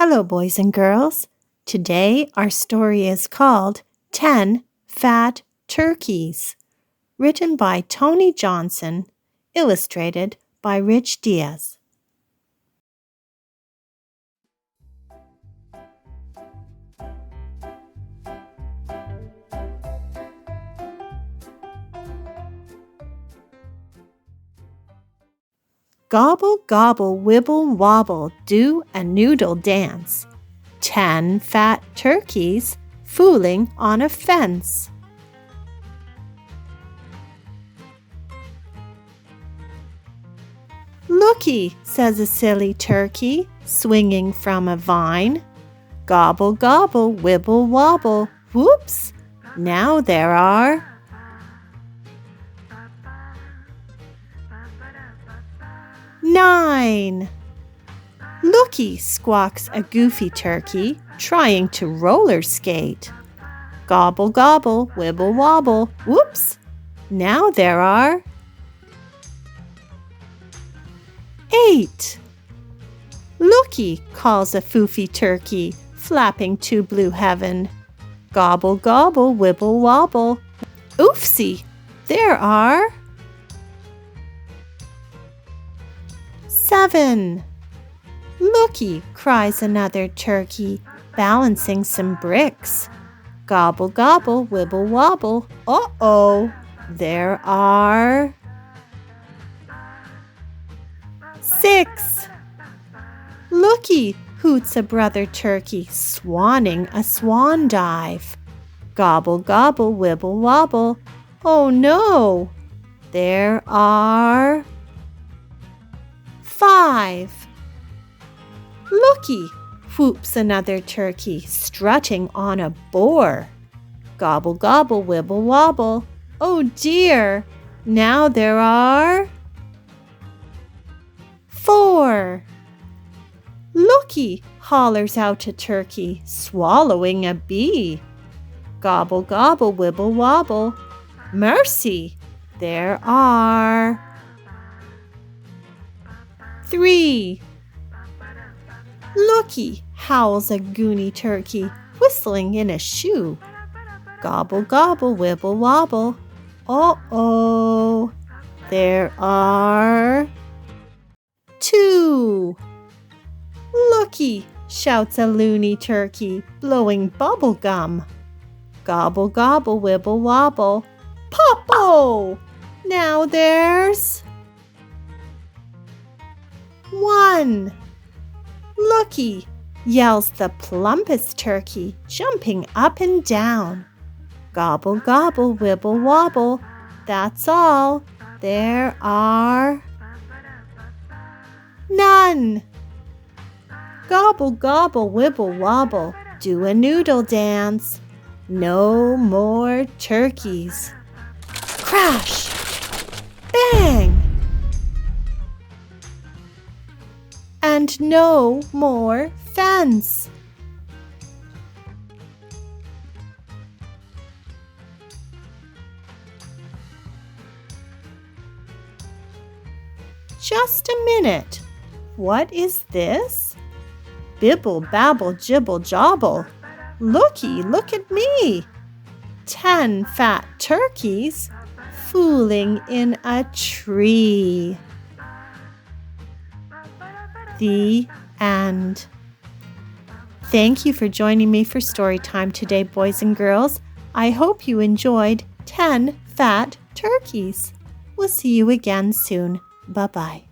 Hello, boys and girls. Today our story is called 10 Fat Turkeys, written by Tony Johnston, illustrated by Deas. Gobble, gobble, wibble, wobble, do a noodle dance. 10 fat turkeys fooling on a fence. Looky, says a silly turkey, swinging from a vine. Gobble, gobble, wibble, wobble, whoops! Now there are 9. Looky, squawks a goofy turkey, trying to roller skate. Gobble, gobble, wibble, wobble, whoops! Now there are 8. Looky, calls a foofy turkey, flapping to blue heaven. Gobble, gobble, wibble, wobble, oofsie! There are 7. Looky, cries another turkey, balancing some bricks. Gobble, gobble, wibble, wobble, uh-oh, there are 6. Looky, hoots a brother turkey, swanning a swan dive. Gobble, gobble, wibble, wobble, oh no, there are 5. Looky, whoops another turkey, strutting on a boar. Gobble, gobble, wibble, wobble, oh dear, now there are 4. Looky, hollers out a turkey, swallowing a bee. Gobble, gobble, wibble, wobble, mercy, there are 3. Looky, howls a goony turkey, whistling in a shoe. Gobble, gobble, wibble, wobble, uh-oh, there are 2. Looky, shouts a loony turkey, blowing bubble gum. Gobble, gobble, wibble, wobble, pop-o! Now there's 1. Looky, yells the plumpest turkey, jumping up and down. Gobble, gobble, wibble, wobble, that's all, there are none. Gobble, gobble, wibble, wobble, do a noodle dance. No more turkeys. Crash! Bang! And no more fence. Just a minute. What is this? Bibble, babble, jibble, jobble. Looky, look at me. 10 fat turkeys fooling in a tree. The end. Thank you for joining me for story time today, boys and girls. I hope you enjoyed 10 fat turkeys. We'll see you again soon. Bye-bye.